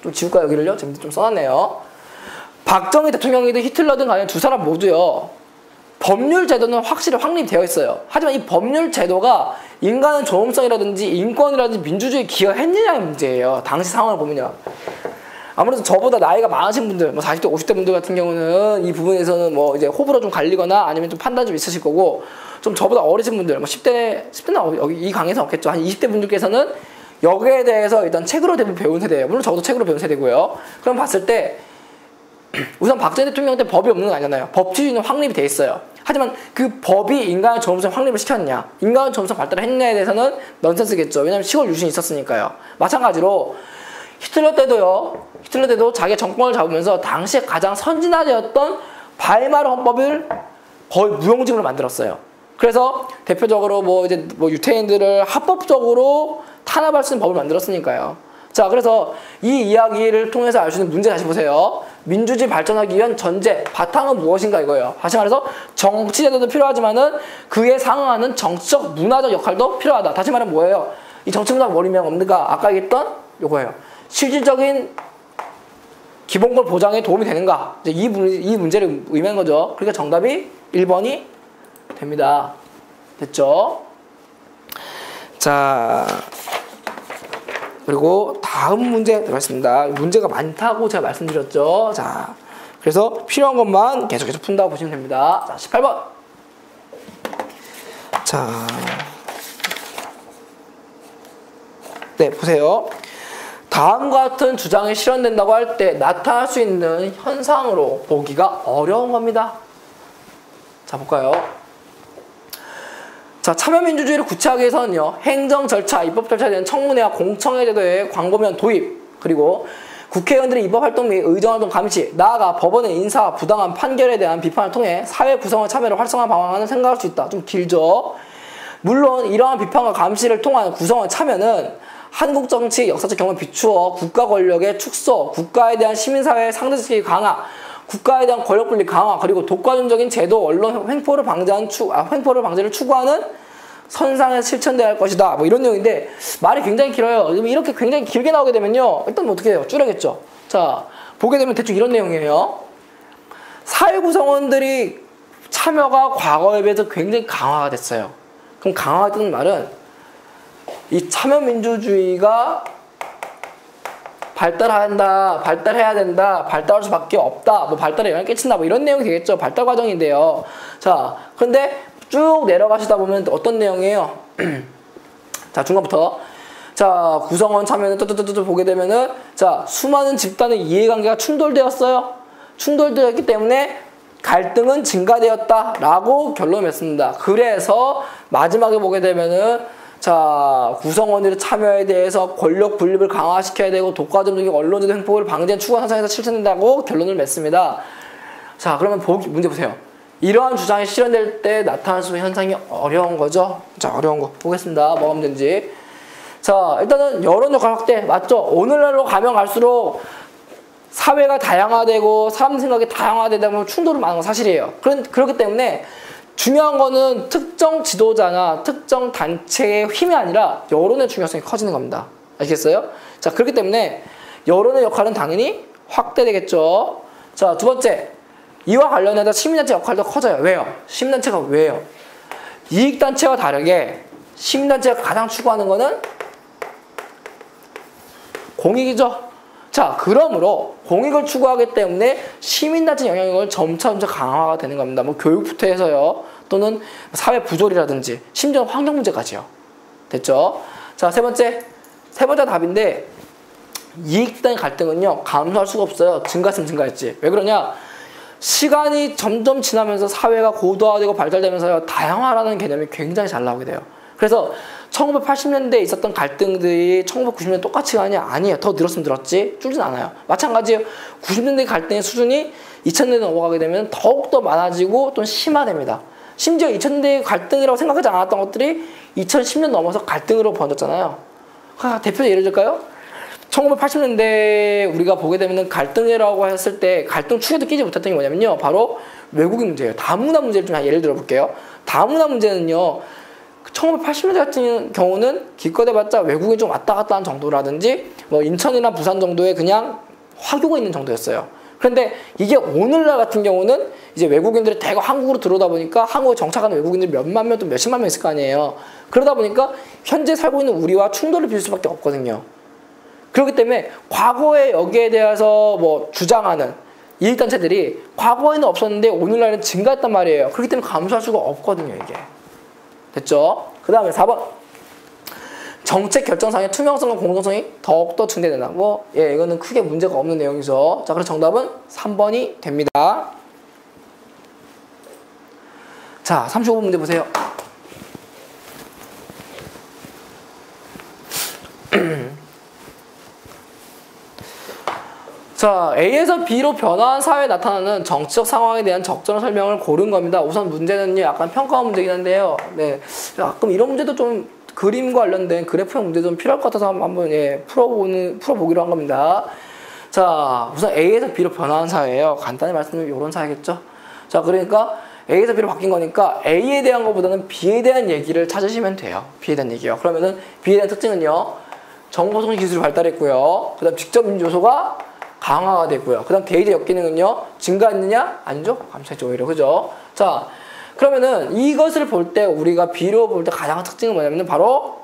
좀 지울까 여기를요? 지금 좀 써놨네요. 박정희 대통령이든 히틀러든 간에 두 사람 모두요. 법률 제도는 확실히 확립되어 있어요. 하지만 이 법률 제도가 인간의 존엄성이라든지 인권이라든지 민주주의에 기여했느냐의 문제예요. 당시 상황을 보면요. 아무래도 저보다 나이가 많으신 분들, 뭐 40대, 50대 분들 같은 경우는 이 부분에서는 뭐 이제 호불호 좀 갈리거나 아니면 좀 판단 좀 있으실 거고, 좀 저보다 어리신 분들, 뭐 10대는 여기 이 강의에서 없겠죠. 한 20대 분들께서는 여기에 대해서 일단 책으로 대부분 배운 세대예요. 물론 저도 책으로 배운 세대고요. 그럼 봤을 때 우선 박정희 대통령 때 법이 없는 건 아니잖아요. 법치주의는 확립이 돼 있어요. 하지만 그 법이 인간의 존엄성 확립을 시켰냐, 인간의 존엄성 발달을 했느냐에 대해서는 넌센스겠죠. 왜냐하면 시골 유신이 있었으니까요. 마찬가지로 히틀러 때도 자기가 정권을 잡으면서 당시에 가장 선진화되었던 바이마르 헌법을 거의 무용지물로 만들었어요. 그래서 대표적으로 뭐 유태인들을 합법적으로 탄압할 수 있는 법을 만들었으니까요. 자, 그래서 이 이야기를 통해서 알 수 있는 문제 다시 보세요. 민주주의 발전하기 위한 전제, 바탕은 무엇인가 이거예요. 다시 말해서 정치제도도 필요하지만은 그에 상응하는 정치적, 문화적 역할도 필요하다. 다시 말하면 뭐예요? 이 정치 문화가 뭐냐면 없는가? 아까 얘기했던 요거예요. 실질적인 기본권 보장에 도움이 되는가? 이제 이 문제를 의미하는 거죠. 그러니까 정답이 1번이 됩니다. 됐죠? 자, 그리고 다음 문제 들어가겠습니다. 문제가 많다고 제가 말씀드렸죠. 자, 그래서 필요한 것만 계속해서 푼다고 보시면 됩니다. 자, 18번. 자, 네, 보세요. 다음과 같은 주장이 실현된다고 할 때 나타날 수 있는 현상으로 보기가 어려운 겁니다. 자, 볼까요? 자, 참여민주주의를 구체하기 위해서는요, 행정 절차, 입법 절차에 대한 청문회와 공청회 제도의 광범위한 도입, 그리고 국회의원들의 입법활동 및 의정활동 감시, 나아가 법원의 인사와 부당한 판결에 대한 비판을 통해 사회 구성원 참여를 활성화 방안을 생각할 수 있다. 좀 길죠? 물론 이러한 비판과 감시를 통한 구성원 참여는 한국 정치의 역사적 경험을 비추어 국가 권력의 축소, 국가에 대한 시민사회의 상대적인 강화, 국가에 대한 권력 분리 강화, 그리고 독과점적인 제도, 언론 횡포를 방지를 추구하는 선상에 실천돼야 할 것이다. 뭐 이런 내용인데 말이 굉장히 길어요. 이렇게 굉장히 길게 나오게 되면요, 일단 뭐 어떻게 해요? 줄여야겠죠. 자, 보게 되면 대충 이런 내용이에요. 사회 구성원들이 참여가 과거에 비해서 굉장히 강화가 됐어요. 그럼 강화가 되는 말은 이 참여민주주의가 발달해야 된다, 발달할 수밖에 없다, 뭐 발달에 영향을 끼친다, 뭐 이런 내용이 되겠죠. 발달 과정인데요. 자, 근데 쭉 내려가시다 보면 어떤 내용이에요? 자, 중간부터. 자, 구성원 참여는 뚜뚜뚜뚜 보게 되면은, 자, 수많은 집단의 이해관계가 충돌되었어요. 충돌되었기 때문에 갈등은 증가되었다라고 결론을 맺습니다. 그래서 마지막에 보게 되면은, 자, 구성원들의 참여에 대해서 권력 분립을 강화시켜야 되고 독과점적인 언론적 횡포를 방지한 추구 현상에서 실천된다고 결론을 맺습니다. 자, 그러면 문제 보세요. 이러한 주장이 실현될 때 나타날 수 있는 현상이 어려운 거죠. 자, 어려운 거 보겠습니다. 뭐가 문제인지. 자, 일단은 여론 역할 확대 맞죠? 오늘날로 가면 갈수록 사회가 다양화되고 사람 생각이 다양화되다 보면 충돌이 많은 건 사실이에요. 그렇기 때문에 중요한 거는 특정 지도자나 특정 단체의 힘이 아니라 여론의 중요성이 커지는 겁니다. 아시겠어요? 자, 그렇기 때문에 여론의 역할은 당연히 확대되겠죠. 자, 두 번째. 이와 관련해서 시민단체 역할도 커져요. 왜요? 시민단체가 왜요? 이익단체와 다르게 시민단체가 가장 추구하는 거는 공익이죠. 자, 그러므로 공익을 추구하기 때문에 시민단체 영향력을 점차 강화가 되는 겁니다. 뭐 교육부터 해서요. 또는 사회 부조리라든지 심지어 환경 문제까지요. 됐죠? 자, 세 번째 답인데 이익단의 갈등은요. 감소할 수가 없어요. 증가했으면 증가했지. 왜 그러냐? 시간이 점점 지나면서 사회가 고도화되고 발달되면서요. 다양화라는 개념이 굉장히 잘 나오게 돼요. 그래서 1980년대에 있었던 갈등들이 1990년대 똑같이 가냐? 아니에요. 더 늘었으면 늘었지 줄진 않아요. 마찬가지예요. 90년대 갈등의 수준이 2000년대 넘어가게 되면 더욱더 많아지고 또 심화됩니다. 심지어 2000년대 갈등이라고 생각하지 않았던 것들이 2010년 넘어서 갈등으로 번졌잖아요. 대표 예를 들까요? 1980년대 우리가 보게 되면 갈등이라고 했을 때 갈등 축에도 끼지 못했던 게 뭐냐면요. 바로 외국인 문제예요. 다문화 문제를 좀 예를 들어 볼게요. 다문화 문제는요. 1980년대 같은 경우는 기껏해봤자 외국인 좀 왔다 갔다 한 정도라든지 뭐 인천이나 부산 정도의 그냥 화교가 있는 정도였어요. 그런데 이게 오늘날 같은 경우는 이제 외국인들이 대거 한국으로 들어오다 보니까 한국에 정착하는 외국인들이 몇만 명 또 몇십만 명 있을 거 아니에요. 그러다 보니까 현재 살고 있는 우리와 충돌을 빚을 수밖에 없거든요. 그렇기 때문에 과거에 여기에 대해서 뭐 주장하는 이익단체들이 과거에는 없었는데 오늘날은 증가했단 말이에요. 그렇기 때문에 감소할 수가 없거든요, 이게. 됐죠? 그 다음에 4번. 정책 결정상의 투명성과 공정성이 더욱더 증대된다. 뭐, 예, 이거는 크게 문제가 없는 내용이죠. 자, 그래서 정답은 3번이 됩니다. 자, 35번 문제 보세요. 자, A에서 B로 변화한 사회에 나타나는 정치적 상황에 대한 적절한 설명을 고른 겁니다. 우선 문제는요, 약간 평가원 문제긴 한데요. 네. 가끔 이런 문제도 좀 그림과 관련된 그래프형 문제 좀 필요할 것 같아서 한번 예, 풀어보기로 한 겁니다. 자, 우선 A에서 B로 변화한 사회예요. 간단히 말씀드리면 이런 사회겠죠. 자, 그러니까 A에서 B로 바뀐 거니까 A에 대한 것보다는 B에 대한 얘기를 찾으시면 돼요. B에 대한 얘기요. 그러면은 B에 대한 특징은요, 정보통신 기술이 발달했고요. 그 다음 직접 민주 요소가 강화가 되고요. 그 다음 대의제 역기능은요, 증가했느냐? 아니죠? 감소했죠, 오히려. 그죠? 자, 그러면은 이것을 볼 때 우리가 B로 볼 때 가장 큰 특징은 뭐냐면 바로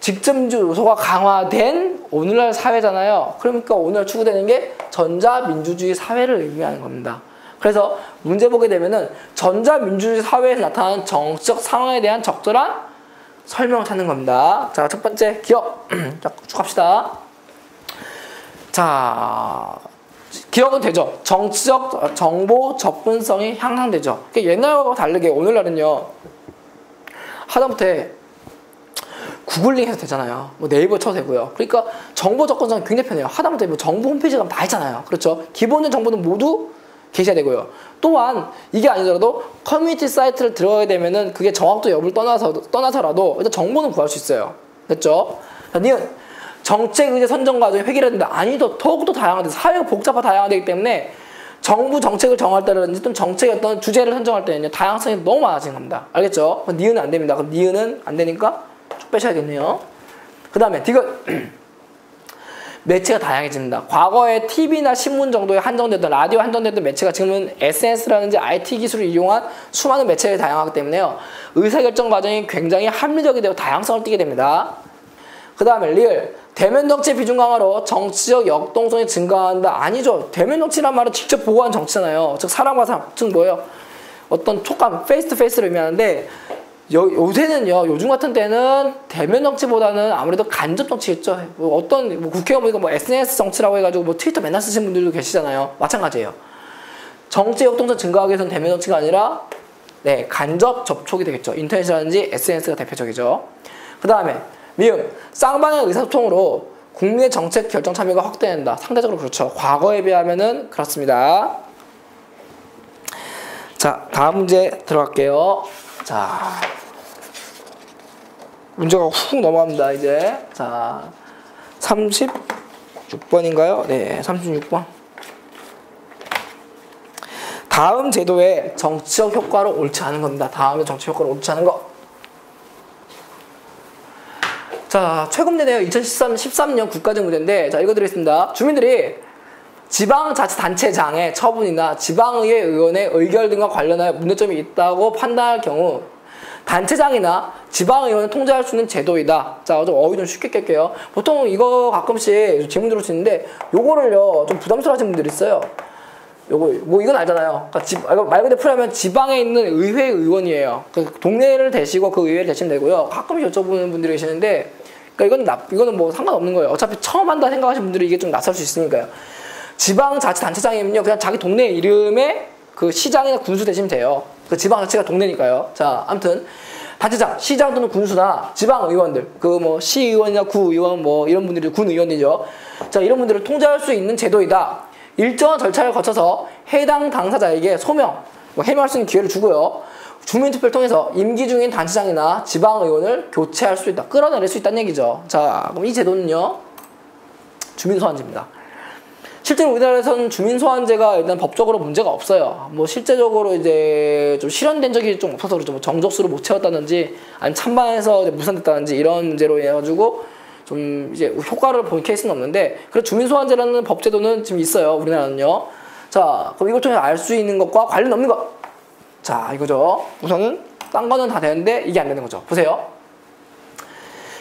직접민주 요소가 강화된 오늘날 사회잖아요. 그러니까 오늘 추구되는 게 전자민주주의 사회를 의미하는 겁니다. 그래서 문제 보게 되면은 전자민주주의 사회에서 나타나는 정치적 상황에 대한 적절한 설명을 찾는 겁니다. 자, 첫 번째 기억. 자, 쭉 갑시다. 자, 기억은 되죠. 정치적 정보 접근성이 향상되죠. 그러니까 옛날과 다르게 오늘날은요, 하다못해 구글링 해도 되잖아요. 뭐 네이버 쳐도 되고요. 그러니까 정보 접근성이 굉장히 편해요. 하다못해 뭐 정부 홈페이지 가면 다 있잖아요. 그렇죠? 기본적인 정보는 모두 게시해야 되고요. 또한 이게 아니더라도 커뮤니티 사이트를 들어가게 되면은 그게 정확도 여부를 떠나서라도 일단 정보는 구할 수 있어요. 됐죠? 자, 니은 정책 의제 선정 과정이 획일화된다. 아니죠. 더욱더 다양하다. 사회가 복잡하고 다양하기 때문에 정부 정책을 정할 때라든지 또는 정책의 어떤 주제를 선정할 때는요, 다양성이 너무 많아지는 겁니다. 알겠죠? 니은은 안 됩니다. 그럼 니은은 안 되니까 쭉 빼셔야겠네요. 그 다음에 디귿. 매체가 다양해집니다. 과거에 TV나 신문 정도에 한정되던, 라디오 한정되던 매체가 지금은 SNS라든지 IT 기술을 이용한 수많은 매체가 다양하기 때문에요, 의사결정 과정이 굉장히 합리적이 되고 다양성을 띠게 됩니다. 그 다음에 리을. 대면 정치 비중 강화로 정치적 역동성이 증가한다. 아니죠. 대면 정치란 말은 직접 보고한 정치잖아요. 즉 사람과 사람, 즉 뭐예요? 어떤 촉감, 페이스 투 페이스를 의미하는데 요새는요, 요즘 같은 때는 대면 정치보다는 아무래도 간접 정치겠죠. 뭐 어떤 뭐 국회의원 보니까 뭐 SNS 정치라고 해가지고 뭐 트위터 맨날 쓰시는 분들도 계시잖아요. 마찬가지예요. 정치 역동성 증가하기 위해서는 대면 정치가 아니라 네, 간접 접촉이 되겠죠. 인터넷이라든지 SNS가 대표적이죠. 그 다음에 미음, 쌍방향 의사소통으로 국민의 정책 결정 참여가 확대된다. 상대적으로 그렇죠. 과거에 비하면은 그렇습니다. 자, 다음 문제 들어갈게요. 자, 문제가 훅 넘어갑니다, 이제. 자, 36번인가요? 네, 36번. 다음 제도의 정치적 효과로 옳지 않은 겁니다. 다음의 정치적 효과로 옳지 않은 거. 자, 최근 문제네요. 2013년 국가적 문제인데, 자, 읽어드리겠습니다. 주민들이 지방자치단체장의 처분이나 지방의회 의원의 의결 등과 관련하여 문제점이 있다고 판단할 경우 단체장이나 지방의원을 통제할 수 있는 제도이다. 자, 좀 어휘 좀 쉽게 깰게요. 보통 이거 가끔씩 질문 들을 수 있는데 요거를요 좀 부담스러워 하시는 분들이 있어요. 요거 뭐 이건 알잖아요. 그러니까 말 그대로 풀이하면 지방에 있는 의회 의원이에요. 그 동네를 대시고 그 의회를 대시면 되고요. 가끔씩 여쭤보는 분들이 계시는데 그러니까 이거는 뭐 상관없는 거예요. 어차피 처음 한다 생각하시는 분들이 이게 좀 낯설 수 있으니까요. 지방자치단체장이면요 그냥 자기 동네 이름에 그 시장이나 군수 대시면 돼요. 그 지방자치가 동네니까요. 자, 아무튼 단체장, 시장 또는 군수나 지방의원들, 그 뭐 시의원이나 구의원 뭐 이런 분들이 군의원이죠. 자, 이런 분들을 통제할 수 있는 제도이다. 일정한 절차를 거쳐서 해당 당사자에게 소명, 뭐 해명할 수 있는 기회를 주고요. 주민투표를 통해서 임기 중인 단체장이나 지방의원을 교체할 수 있다. 끌어내릴 수 있다는 얘기죠. 자, 그럼 이 제도는요 주민소환제입니다. 실제로 우리나라에서는 주민소환제가 일단 법적으로 문제가 없어요. 뭐 실제적으로 이제 좀 실현된 적이 좀 없어서 그렇죠. 뭐 정족수를 못 채웠다든지 아니면 찬반에서 무산됐다든지 이런 문제로 해가지고 좀 이제 효과를 본 케이스는 없는데 그래서 주민소환제라는 법제도는 지금 있어요. 우리나라는요. 자, 그럼 이걸 통해서 알 수 있는 것과 관련 없는 것. 자, 이거죠. 우선은 딴 거는 다 되는데 이게 안 되는 거죠. 보세요.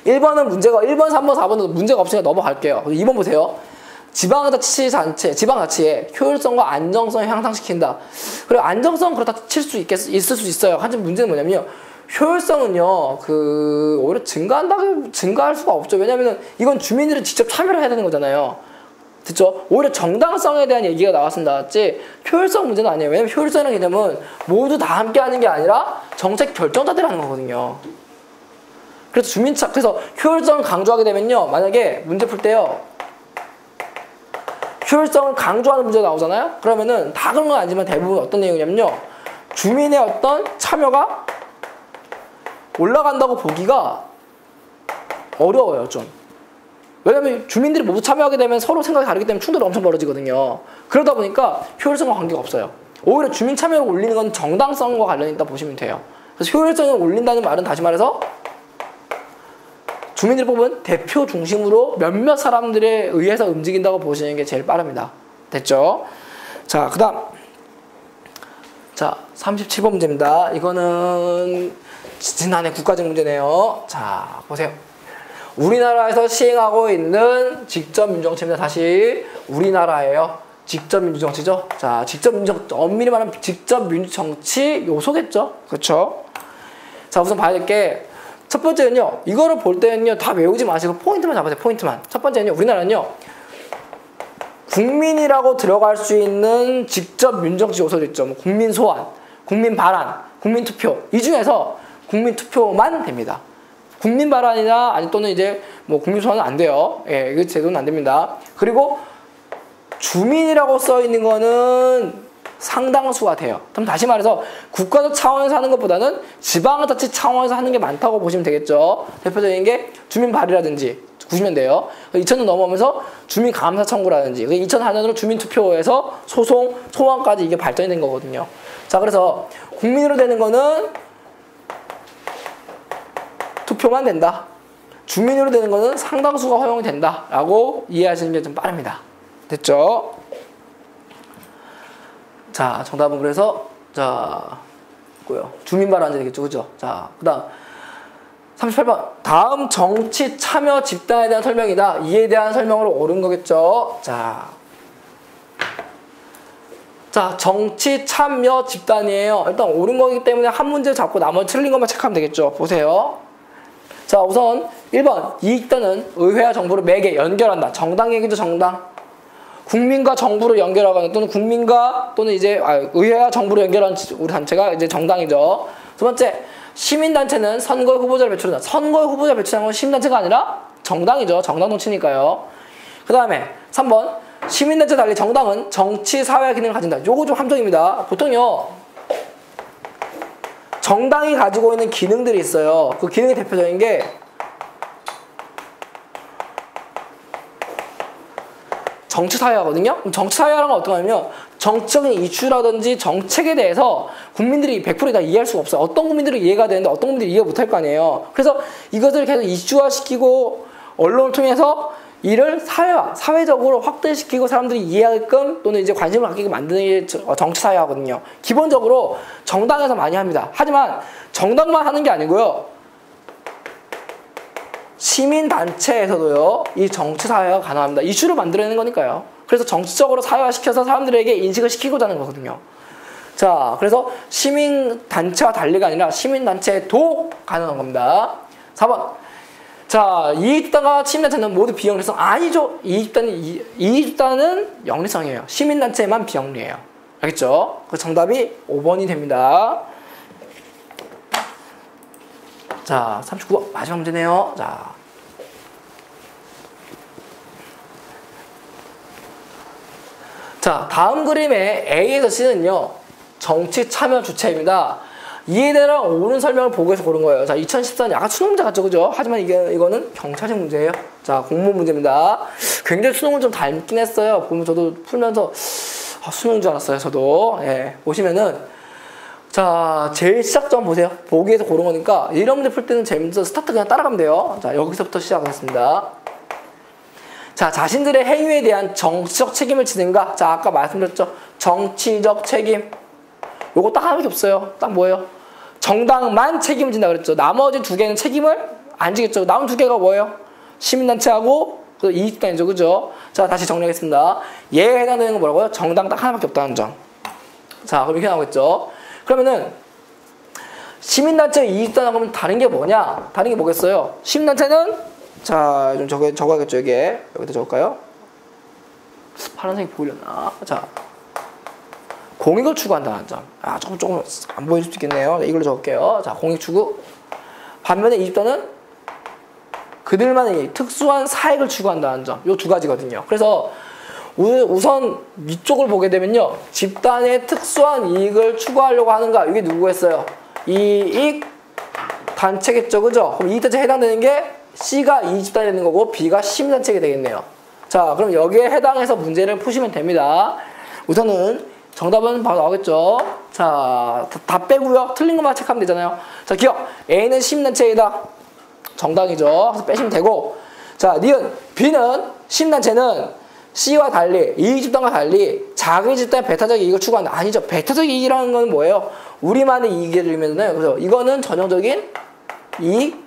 1번은 문제가 1번, 3번, 4번은 문제가 없으니까 넘어갈게요. 2번 보세요. 지방자치의 효율성과 안정성을 향상시킨다. 그리고 안정성 그렇다 있을 수 있어요. 하지만 문제는 뭐냐면요. 효율성은요, 오히려 증가할 수가 없죠. 왜냐면은 이건 주민들이 직접 참여를 해야 되는 거잖아요. 됐죠? 오히려 정당성에 대한 얘기가 나왔습니다. 효율성 문제는 아니에요. 왜냐면 효율성이라는 개념은 모두 다 함께 하는 게 아니라 정책 결정자들이 하는 거거든요. 그래서 효율성을 강조하게 되면요. 만약에 문제 풀 때요. 효율성을 강조하는 문제가 나오잖아요? 그러면은 다 그런 건 아니지만 대부분 어떤 내용이냐면요. 주민의 어떤 참여가 올라간다고 보기가 어려워요, 좀. 왜냐면 주민들이 모두 참여하게 되면 서로 생각이 다르기 때문에 충돌이 엄청 벌어지거든요. 그러다 보니까 효율성과 관계가 없어요. 오히려 주민 참여를 올리는 건 정당성과 관련이 있다 보시면 돼요. 그래서 효율성을 올린다는 말은 다시 말해서 주민들이 뽑은 대표 중심으로 몇몇 사람들에 의해서 움직인다고 보시는 게 제일 빠릅니다. 됐죠? 자, 그 다음. 자, 37번 문제입니다. 이거는 지난해 국가적 문제네요. 자, 보세요. 우리나라에서 시행하고 있는 직접민주정치입니다. 다시 우리나라예요. 직접민주정치죠. 자, 엄밀히 말하면 직접민주정치 요소겠죠. 그렇죠? 자, 우선 봐야 될 게 첫 번째는요. 이거를 볼 때는요. 다 외우지 마시고 포인트만 잡으세요. 포인트만. 첫 번째는요. 우리나라는요. 국민이라고 들어갈 수 있는 직접민주정치 요소들 있죠. 뭐 국민소환, 국민발안, 국민투표. 이 중에서 국민투표만 됩니다. 국민발안이나 아니 또는 이제 뭐 국민소환은 안 돼요. 예, 이 제도는 안 됩니다. 그리고 주민이라고 써 있는 거는 상당수가 돼요. 그럼 다시 말해서 국가적 차원에서 하는 것보다는 지방자치 차원에서 하는 게 많다고 보시면 되겠죠. 대표적인 게 주민발의라든지 보시면 돼요. 2000년 넘어오면서 주민감사 청구라든지 2004년으로 주민투표에서 소송, 소환까지 이게 발전이 된 거거든요. 자, 그래서 국민으로 되는 거는 투표만 된다. 주민으로 되는 거는 상당수가 허용이 된다. 라고 이해하시는 게 좀 빠릅니다. 됐죠? 자, 정답은 그래서, 주민발언제 되겠죠. 그죠? 자, 그 다음. 38번. 다음 정치 참여 집단에 대한 설명이다. 이에 대한 설명으로 옳은 거겠죠. 자, 정치 참여 집단이에요. 일단 옳은 거기 때문에 한 문제 잡고 나머지 틀린 것만 체크하면 되겠죠. 보세요. 자, 우선 1번. 이 집단은 의회와 정부를 매개, 연결한다. 정당 얘기죠, 정당. 국민과 정부를 연결하거나 또는 의회와 정부를 연결한 우리 단체가 이제 정당이죠. 두 번째, 시민단체는 선거에 후보자를 배출한다. 선거에 후보자를 배출하는 건 시민단체가 아니라 정당이죠. 정당 정치니까요. 그 다음에 3번, 시민단체 달리 정당은 정치, 사회 기능을 가진다. 요거 좀 함정입니다. 보통요, 정당이 가지고 있는 기능들이 있어요. 그 기능의 대표적인 게 정치사회화거든요. 정치사회화라는 건 어떤 거냐면 정치적인 이슈라든지 정책에 대해서 국민들이 100% 다 이해할 수가 없어요. 어떤 국민들은 이해가 되는데 어떤 국민들이 이해 못할 거 아니에요. 그래서 이것을 계속 이슈화시키고 언론을 통해서 이를 사회적으로 확대시키고 사람들이 이해하게끔 또는 이제 관심을 갖게 만드는 게 정치사회화거든요. 기본적으로 정당에서 많이 합니다. 하지만 정당만 하는 게 아니고요. 시민단체에서도요. 이 정치사회가 가능합니다. 이슈를 만들어내는 거니까요. 그래서 정치적으로 사회화시켜서 사람들에게 인식을 시키고자 하는 거거든요. 자, 그래서 시민단체와 달리가 아니라 시민단체도 가능한 겁니다. 4번. 자, 이익집단과 시민단체는 모두 비영리성. 아니죠. 이익집단은 영리성이에요. 시민단체만 비영리예요. 알겠죠? 그 정답이 5번이 됩니다. 자, 39번. 마지막 문제네요. 자, 다음 그림의 A에서 C는요. 정치 참여 주체입니다. 이에 대한 옳은 설명을 보고해서 고른 거예요. 자, 2014년 약간 수능 문제 같죠, 그죠? 하지만 이거는 경찰직 문제예요. 자, 공무원 문제입니다. 굉장히 수능을 좀 닮긴 했어요. 보면 저도 풀면서 수능인 줄 알았어요, 저도. 예, 보시면은 자, 제일 시작점 보세요. 보기에서 고른 거니까 이런 문제 풀 때는 재밌어서 스타트 그냥 따라가면 돼요. 자, 여기서부터 시작하겠습니다. 자, 자신들의 행위에 대한 정치적 책임을 지는가? 자, 아까 말씀드렸죠. 정치적 책임. 요거 딱 하나밖에 없어요. 딱 뭐예요? 정당만 책임을 진다 그랬죠. 나머지 두 개는 책임을 안 지겠죠. 남은 두 개가 뭐예요? 시민단체하고 그 이익단이죠. 그죠? 자, 다시 정리하겠습니다. 얘에 해당되는 건 뭐라고요? 정당 딱 하나밖에 없다는 점. 자, 그럼 이렇게 나오겠죠. 그러면은 시민단체 이익단하고 하면 다른 게 뭐냐? 다른 게 뭐겠어요? 시민단체는 자, 좀 적어야겠죠. 여기다 적을까요? 파란색이 보이려나? 자, 공익을 추구한다는 점. 아, 조금 안 보일 수도 있겠네요. 이걸로 적을게요. 자, 공익 추구. 반면에 이집단은 그들만의 특수한 사익을 추구한다는 점. 요 두 가지거든요. 그래서 우선 위쪽을 보게 되면요. 집단의 특수한 이익을 추구하려고 하는가? 이게 누구겠어요? 이익 단체겠죠. 그죠? 그럼 이익단체에 해당되는 게 C가 이익집단이 되는 거고 B가 시민단체가 되겠네요. 자, 그럼 여기에 해당해서 문제를 푸시면 됩니다. 우선은 정답은 바로 나오겠죠. 자, 다 빼고요. 틀린 것만 체크하면 되잖아요. 자, 기억. A는 시민단체이다. 정당이죠. 그래서 빼시면 되고. 자, 니은. B는 시민단체는 C와 달리, 이익집단과 달리 자기 집단의 배타적 이익을 추구한다. 아니죠. 배타적 이익이라는 건 뭐예요? 우리만의 이익을 의미하잖아요. 그래서 이거는 전형적인 이익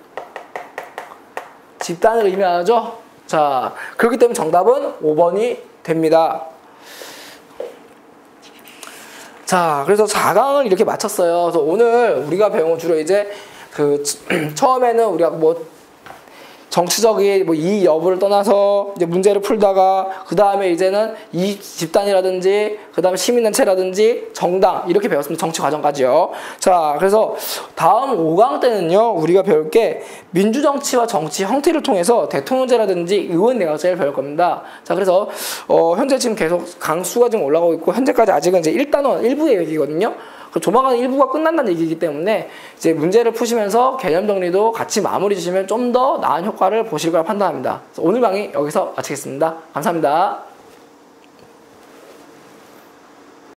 집단을 의미하죠. 자, 그렇기 때문에 정답은 5번이 됩니다. 자, 그래서 4강을 이렇게 마쳤어요. 그래서 오늘 우리가 배운 건 주로 이제 처음에는 우리가 뭐 정치적인 뭐 이익 여부를 떠나서 이제 문제를 풀다가 그 다음에 이제는 이익 집단이라든지 그 다음에 시민단체라든지 정당 이렇게 배웠습니다. 정치 과정까지요. 자, 그래서 다음 5강 때는요 우리가 배울 게 민주정치와 정치 형태를 통해서 대통령제라든지 의원 내각제를 배울 겁니다. 자, 그래서 현재 지금 계속 강수가 지금 올라가고 있고 현재까지 아직은 이제 1단원 1부의 얘기거든요. 조만간 1부가 끝난다는 얘기이기 때문에 이제 문제를 푸시면서 개념 정리도 같이 마무리 주시면 좀 더 나은 효과를 보실 거라 판단합니다. 오늘 강의 여기서 마치겠습니다. 감사합니다.